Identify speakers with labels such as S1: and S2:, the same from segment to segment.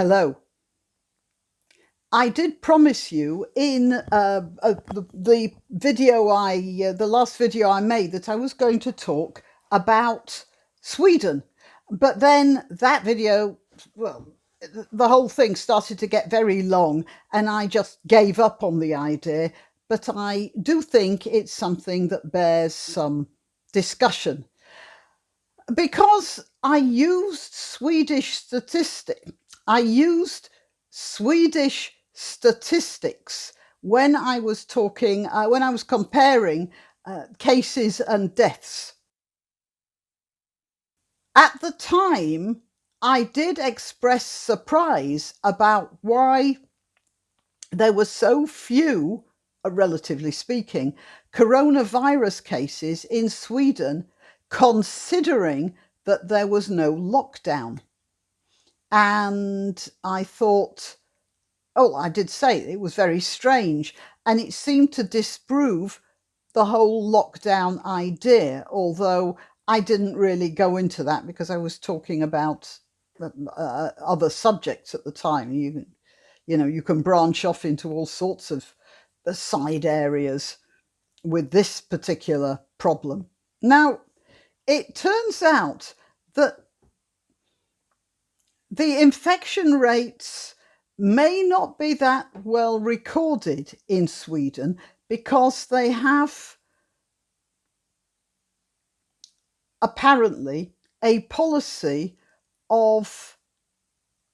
S1: Hello. I did promise you in the the last video I made, that I was going to talk about Sweden. But then that video, well, the whole thing started to get very long and I just gave up on the idea. But I do think it's something that bears some discussion. Because I used Swedish statistics when I was when I was comparing cases and deaths. At the time, I did express surprise about why there were so few, relatively speaking, coronavirus cases in Sweden, considering that there was no lockdown. And I thought, oh, I did say it was very strange. And it seemed to disprove the whole lockdown idea, although I didn't really go into that because I was talking about other subjects at the time. You can branch off into all sorts of side areas with this particular problem. Now, it turns out that the infection rates may not be that well recorded in Sweden because they have apparently a policy of,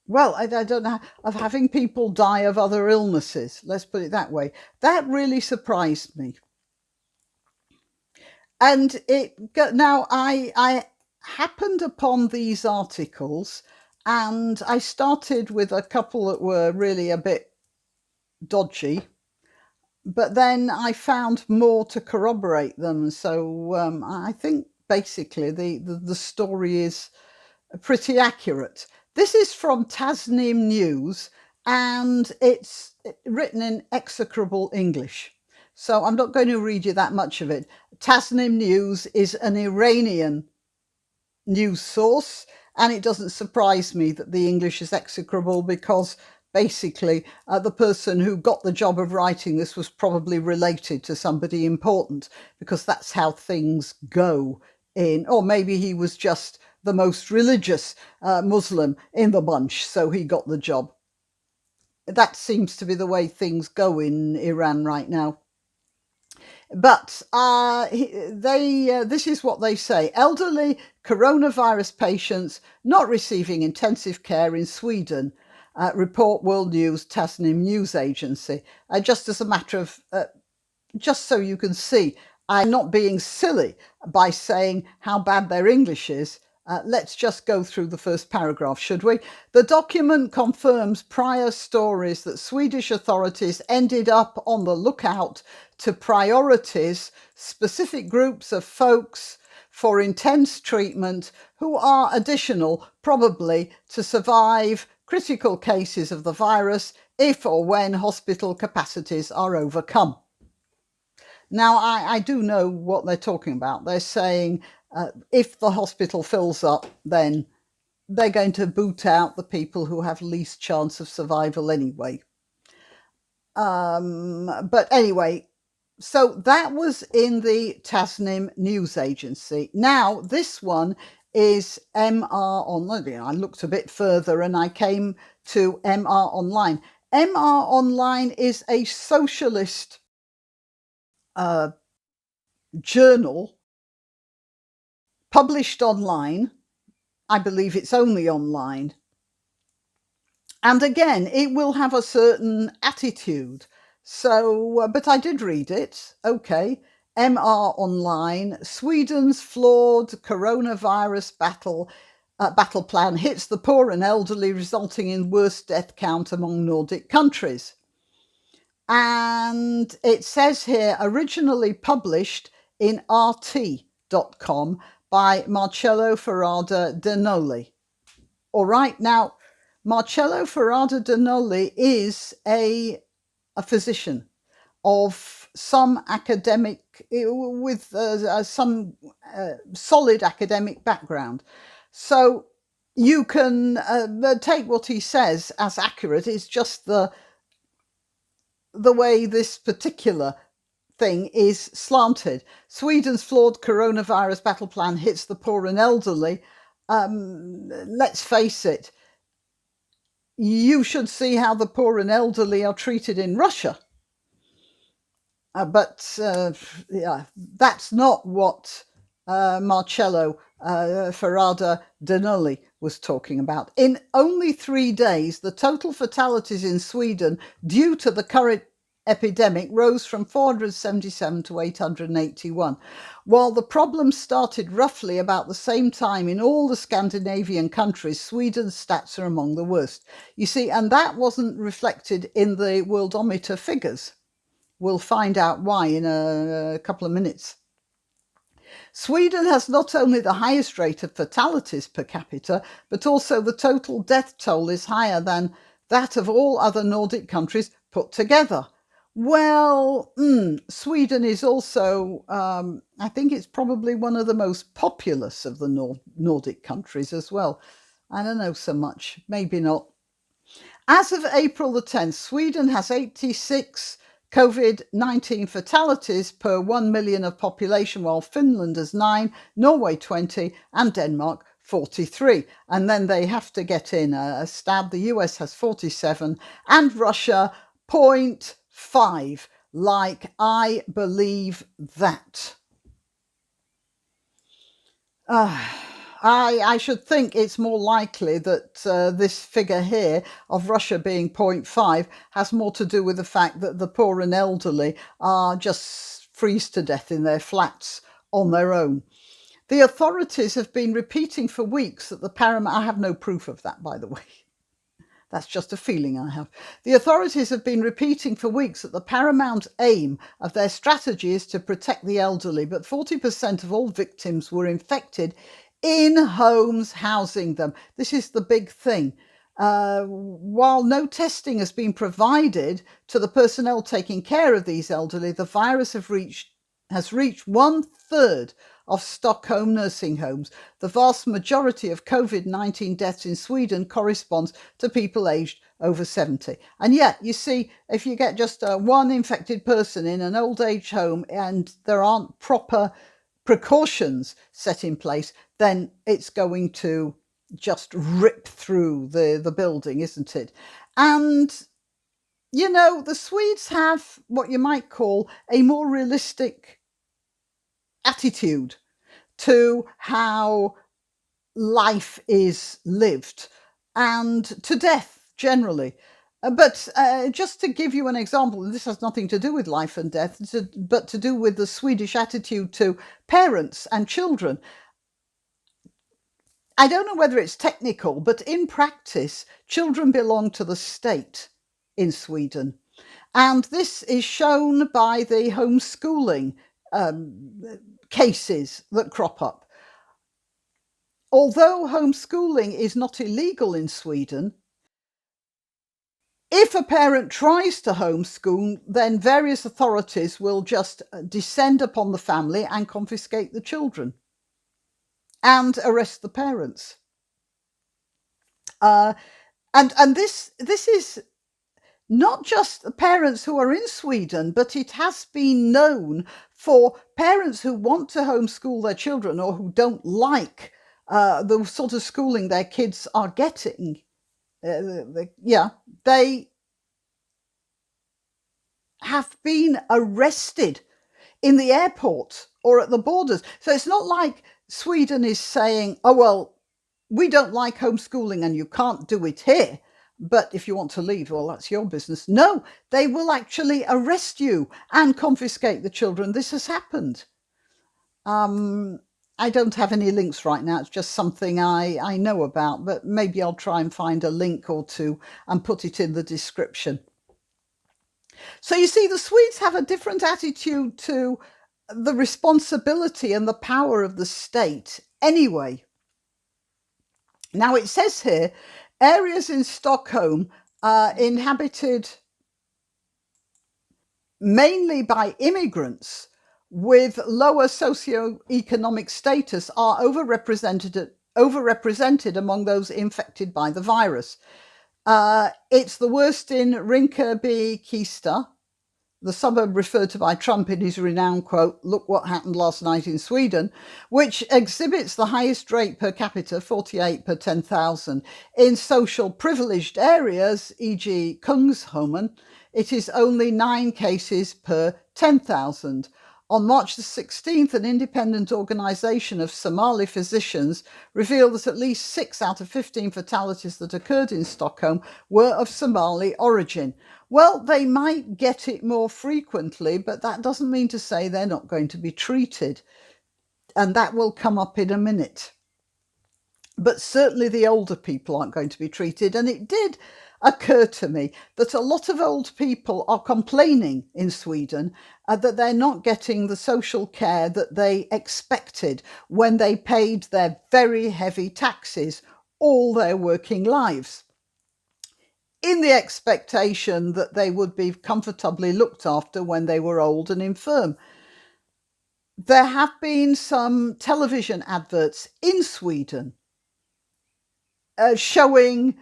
S1: well, I don't know, of having people die of other illnesses. Let's put it that way. That really surprised me. And I happened upon these articles and I started with a couple that were really a bit dodgy, but then I found more to corroborate them. So I think basically the story is pretty accurate. This is from Tasnim News and it's written in execrable English. So I'm not going to read you that much of it. Tasnim News is an Iranian news source, and it doesn't surprise me that the English is execrable because basically the person who got the job of writing this was probably related to somebody important, because that's how things go or maybe he was just the most religious Muslim in the bunch, so he got the job. That seems to be the way things go in Iran right now. But this is what they say. Elderly coronavirus patients not receiving intensive care in Sweden, report World News Tasnim News Agency. Just as a matter of, just so you can see, I'm not being silly by saying how bad their English is. Let's just go through the first paragraph, should we? The document confirms prior stories that Swedish authorities ended up on the lookout to prioritize specific groups of folks for intense treatment who are additional, probably, to survive critical cases of the virus if or when hospital capacities are overcome. Now, I do know what they're talking about. They're saying if the hospital fills up, then they're going to boot out the people who have least chance of survival anyway. But anyway, so that was in the Tasnim News Agency. Now, this one is MR Online. I looked a bit further and I came to MR Online. MR Online is a socialist journal published online. I believe it's only online. And again, it will have a certain attitude. So, but I did read it. Okay. MR Online, Sweden's flawed coronavirus battle plan hits the poor and elderly, resulting in worst death count among Nordic countries. And it says here, originally published in RT.com by Marcello Ferrada Denoli. All right, now, Marcello Ferrada Denoli is a physician of some academic, with some solid academic background. So you can take what he says as accurate. It's just the way this particular thing is slanted. Sweden's flawed coronavirus battle plan hits the poor and elderly. Let's face it, you should see how the poor and elderly are treated in Russia. But yeah, that's not what Marcello Ferrada Danelli was talking about. In only 3 days, the total fatalities in Sweden due to the current epidemic rose from 477 to 881. While the problem started roughly about the same time in all the Scandinavian countries, Sweden's stats are among the worst. You see, and that wasn't reflected in the Worldometer figures. We'll find out why in a couple of minutes. Sweden has not only the highest rate of fatalities per capita, but also the total death toll is higher than that of all other Nordic countries put together. Well, Sweden is also, I think it's probably one of the most populous of the Nordic countries as well. I don't know so much, maybe not. As of April the 10th, Sweden has 86 COVID-19 fatalities per 1 million of population, while Finland has 9, Norway 20, and Denmark 43. And then they have to get in a stab. The US has 47 and Russia 0.5. Like, I believe that. I should think it's more likely that this figure here of Russia being 0.5 has more to do with the fact that the poor and elderly are just freeze to death in their flats on their own. The authorities have been repeating for weeks that the paramount... I have no proof of that, by the way. That's just a feeling I have. The authorities have been repeating for weeks that the paramount aim of their strategy is to protect the elderly, but 40% of all victims were infected in homes housing them. This is the big thing. While no testing has been provided to the personnel taking care of these elderly, the virus has reached 1/3 of Stockholm nursing homes. The vast majority of COVID-19 deaths in Sweden corresponds to people aged over 70. And yet, you see, if you get just one infected person in an old age home and there aren't proper precautions set in place, then it's going to just rip through the building, isn't it? And, you know, the Swedes have what you might call a more realistic attitude to how life is lived and to death generally. But just to give you an example, and this has nothing to do with life and death, but to do with the Swedish attitude to parents and children. I don't know whether it's technical, but in practice, children belong to the state in Sweden. And this is shown by the homeschooling cases that crop up. Although homeschooling is not illegal in Sweden, if a parent tries to homeschool, then various authorities will just descend upon the family and confiscate the children and arrest the parents. And this is not just the parents who are in Sweden, but it has been known for parents who want to homeschool their children or who don't like the sort of schooling their kids are getting. They have been arrested in the airport or at the borders. So it's not like Sweden is saying, oh, well, we don't like homeschooling and you can't do it here. But if you want to leave, well, that's your business. No, they will actually arrest you and confiscate the children. This has happened. I don't have any links right now. It's just something I know about, but maybe I'll try and find a link or two and put it in the description. So you see, the Swedes have a different attitude to the responsibility and the power of the state anyway. Now it says here, areas in Stockholm inhabited mainly by immigrants with lower socioeconomic status are overrepresented overrepresented among those infected by the virus. It's the worst in Rinkeby-Kista, the suburb referred to by Trump in his renowned quote, "Look what happened last night in Sweden," which exhibits the highest rate per capita, 48 per 10,000. In social privileged areas, e.g. Kungsholmen, it is only 9 cases per 10,000. On March the 16th, an independent organisation of Somali physicians revealed that at least 6 out of 15 fatalities that occurred in Stockholm were of Somali origin. Well, they might get it more frequently, but that doesn't mean to say they're not going to be treated. And that will come up in a minute. But certainly the older people aren't going to be treated. And it did occur to me that a lot of old people are complaining in Sweden that they're not getting the social care that they expected when they paid their very heavy taxes all their working lives, in the expectation that they would be comfortably looked after when they were old and infirm. There have been some television adverts in Sweden showing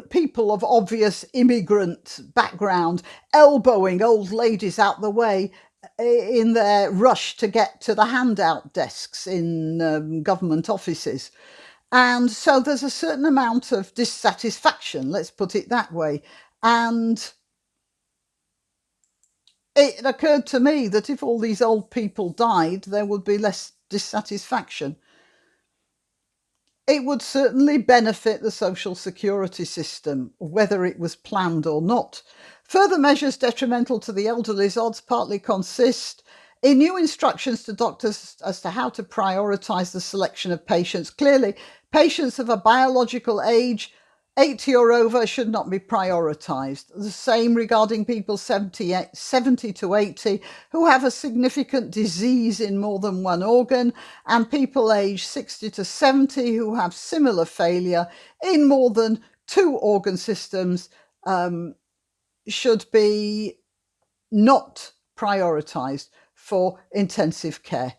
S1: people of obvious immigrant background elbowing old ladies out the way in their rush to get to the handout desks in government offices. And so there's a certain amount of dissatisfaction, let's put it that way. And it occurred to me that if all these old people died, there would be less dissatisfaction. It would certainly benefit the social security system, whether it was planned or not. Further measures detrimental to the elderly's odds partly consist in new instructions to doctors as to how to prioritise the selection of patients. Clearly, patients of a biological age 80 or over should not be prioritised. The same regarding people 70 to 80 who have a significant disease in more than one organ, and people aged 60 to 70 who have similar failure in more than 2 organ systems should be not prioritised for intensive care.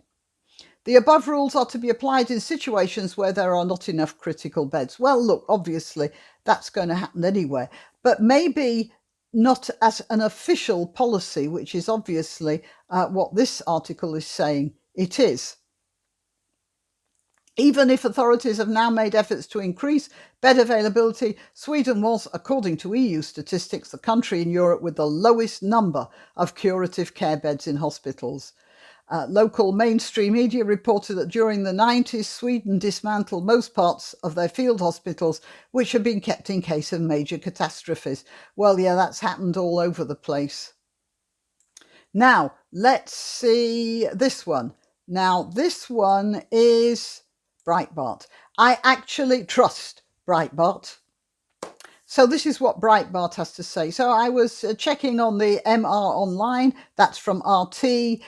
S1: The above rules are to be applied in situations where there are not enough critical beds. Well, look, obviously that's going to happen anywhere, but maybe not as an official policy, which is obviously what this article is saying it is. Even if authorities have now made efforts to increase bed availability, Sweden was, according to EU statistics, the country in Europe with the lowest number of curative care beds in hospitals. Local mainstream media reported that during the 90s, Sweden dismantled most parts of their field hospitals, which had been kept in case of major catastrophes. Well, yeah, that's happened all over the place. Now, let's see this one. Now, this one is Breitbart. I actually trust Breitbart. So this is what Breitbart has to say. So I was checking on the MR Online, that's from RT.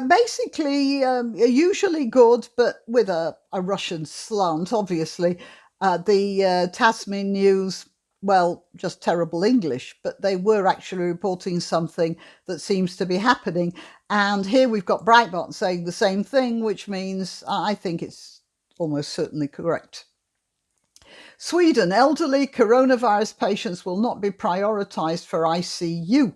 S1: Basically, usually good, but with a Russian slant, obviously. The Tasmin News, well, just terrible English, but they were actually reporting something that seems to be happening. And here we've got Breitbart saying the same thing, which means I think it's almost certainly correct. Sweden, elderly coronavirus patients will not be prioritised for ICU.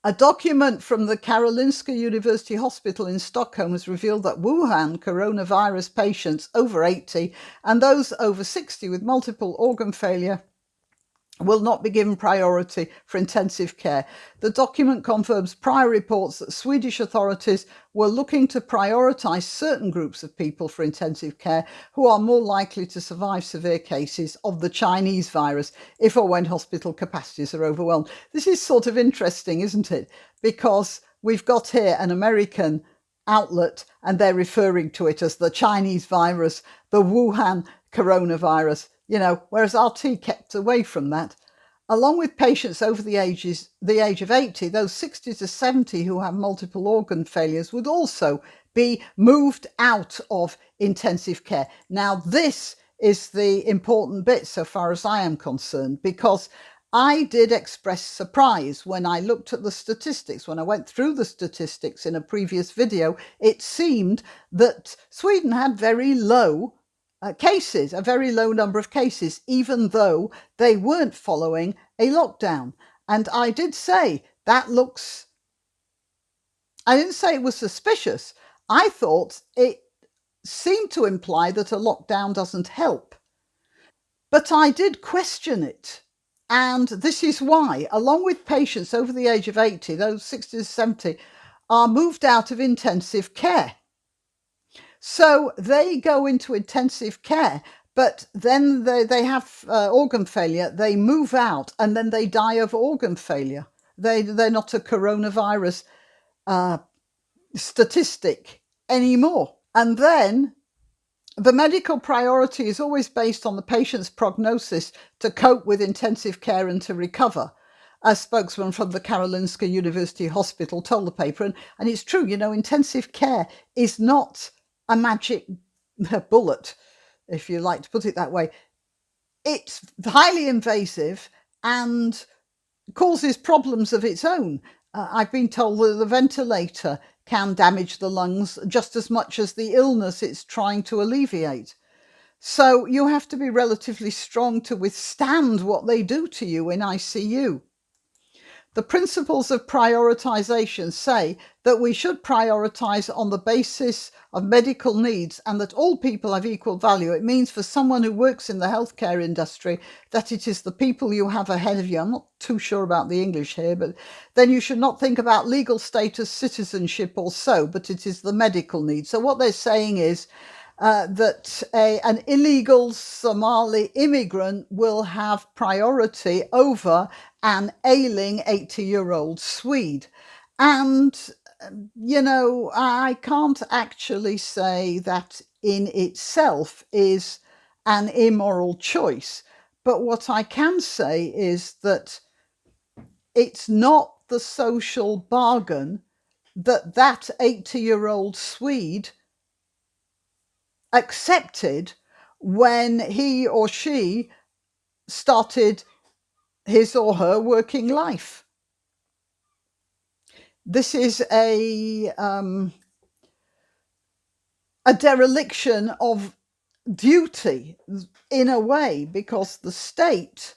S1: A document from the Karolinska University Hospital in Stockholm has revealed that Wuhan coronavirus patients over 80 and those over 60 with multiple organ failure will not be given priority for intensive care. The document confirms prior reports that Swedish authorities were looking to prioritise certain groups of people for intensive care who are more likely to survive severe cases of the Chinese virus if or when hospital capacities are overwhelmed. This is sort of interesting, isn't it? Because we've got here an American outlet and they're referring to it as the Chinese virus, the Wuhan coronavirus, whereas RT kept away from that. Along with patients over the age of 80, those 60 to 70 who have multiple organ failures would also be moved out of intensive care. Now, this is the important bit so far as I am concerned, because I did express surprise when I looked at the statistics. When I went through the statistics in a previous video, it seemed that Sweden had very low cases, a very low number of cases, even though they weren't following a lockdown. And I did say that looks, I didn't say it was suspicious. I thought it seemed to imply that a lockdown doesn't help. But I did question it. And this is why, along with patients over the age of 80, those 60 to 70 are moved out of intensive care. So they go into intensive care, but then they have organ failure, they move out, and then they die of organ failure. They're not a coronavirus statistic anymore. And then the medical priority is always based on the patient's prognosis to cope with intensive care and to recover. A spokesman from the Karolinska University Hospital told the paper, and it's true, intensive care is not a magic bullet, if you like to put it that way. It's highly invasive and causes problems of its own. I've been told that the ventilator can damage the lungs just as much as the illness it's trying to alleviate. So you have to be relatively strong to withstand what they do to you in ICU. The principles of prioritization say that we should prioritize on the basis of medical needs and that all people have equal value. It means for someone who works in the healthcare industry that it is the people you have ahead of you. I'm not too sure about the English here, but then you should not think about legal status, citizenship or so, but it is the medical need. So what they're saying is that an illegal Somali immigrant will have priority over an ailing 80-year-old Swede. And, I can't actually say that in itself is an immoral choice. But what I can say is that it's not the social bargain that 80-year-old Swede accepted when he or she started his or her working life. This is a dereliction of duty in a way, because the state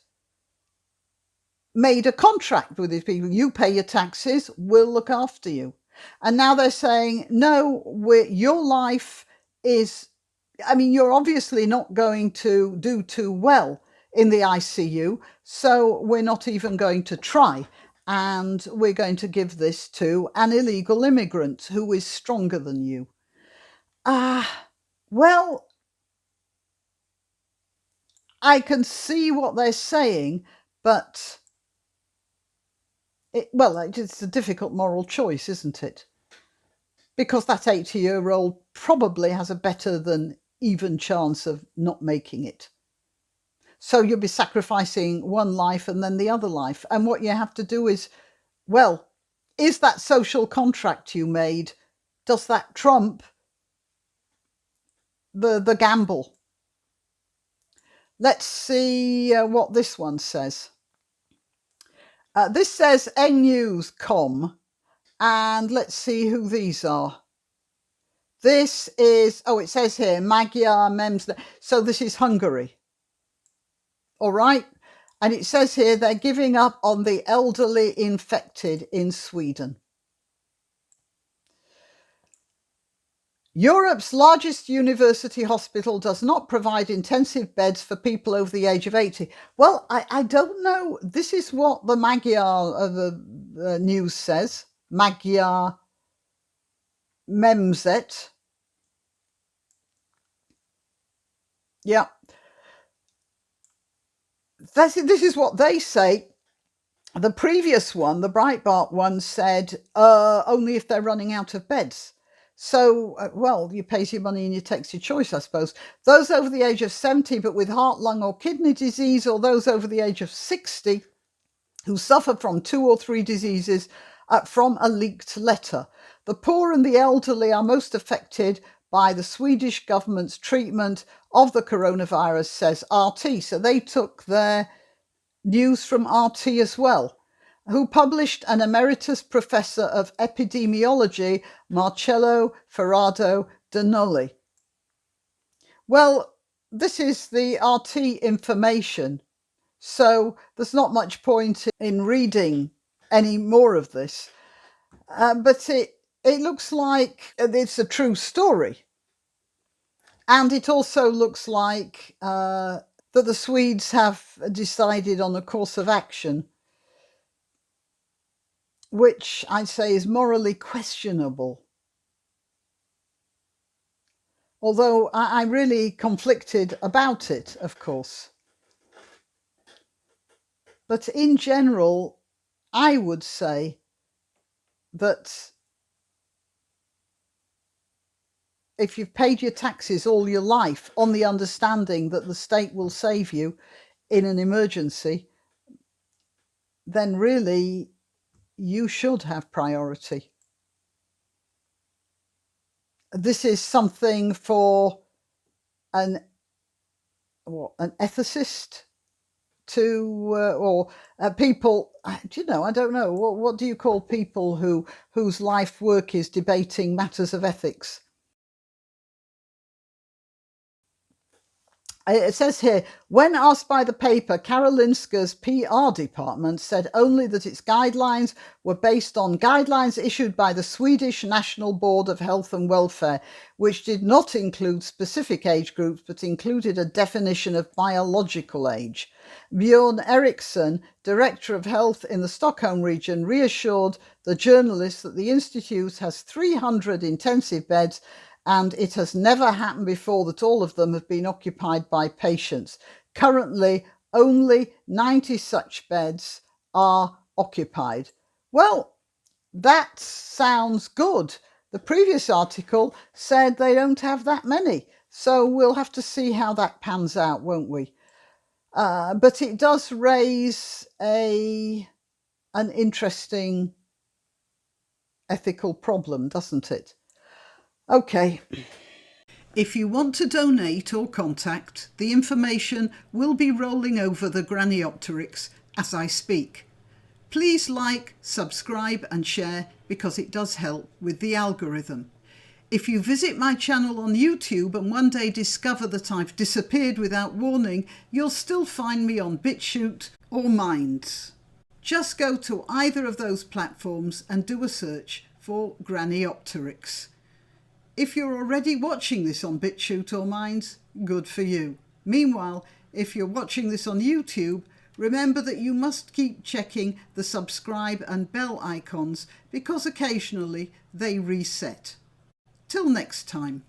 S1: made a contract with these people. You pay your taxes, we'll look after you. And now they're saying, no, your life is, you're obviously not going to do too well in the ICU, so we're not even going to try. And we're going to give this to an illegal immigrant who is stronger than you. Well, I can see what they're saying, but it's a difficult moral choice, isn't it? Because that 80-year-old probably has a better than even chance of not making it. So you'll be sacrificing one life and then the other life. And what you have to do is, is that social contract you made, does that trump the gamble? Let's see what this one says. This says nnews.com, and let's see who these are. This is, it says here, Magyar Mems. So this is Hungary. All right. And it says here they're giving up on the elderly infected in Sweden. Europe's largest university hospital does not provide intensive beds for people over the age of 80. Well, I don't know. This is what the Magyar the news says. Magyar Memzet. Yeah. This is what they say. The previous one, the Breitbart one, said only if they're running out of beds. So, you pays your money and you takes your choice, I suppose. Those over the age of 70 but with heart, lung or kidney disease, or those over the age of 60 who suffer from 2 or 3 diseases from a leaked letter. The poor and the elderly are most affected by the Swedish government's treatment of the coronavirus, says RT. So they took their news from RT as well, who published an emeritus professor of epidemiology, Marcello Ferrado de Nulli. Well, this is the RT information, so there's not much point in reading any more of this. But it looks like it's a true story. And it also looks like that the Swedes have decided on a course of action, which I'd say is morally questionable. Although I'm really conflicted about it, of course. But in general, I would say that if you've paid your taxes all your life on the understanding that the state will save you in an emergency, then really you should have priority. This is something for an ethicist to or people, do you know, I don't know, what do you call people whose life work is debating matters of ethics? It says here, when asked by the paper, Karolinska's PR department said only that its guidelines were based on guidelines issued by the Swedish National Board of Health and Welfare, which did not include specific age groups but included a definition of biological age. Björn Eriksson, Director of Health in the Stockholm region, reassured the journalists that the institute has 300 intensive beds and it has never happened before that all of them have been occupied by patients. Currently, only 90 such beds are occupied. Well, that sounds good. The previous article said they don't have that many, so we'll have to see how that pans out, won't we? But it does raise an interesting ethical problem, doesn't it? Okay. If you want to donate or contact, the information will be rolling over the Graniopteryx as I speak. Please like, subscribe and share because it does help with the algorithm. If you visit my channel on YouTube and one day discover that I've disappeared without warning, you'll still find me on BitChute or Minds. Just go to either of those platforms and do a search for Graniopteryx. If you're already watching this on BitChute or Minds, good for you. Meanwhile, if you're watching this on YouTube, remember that you must keep checking the subscribe and bell icons because occasionally they reset. Till next time.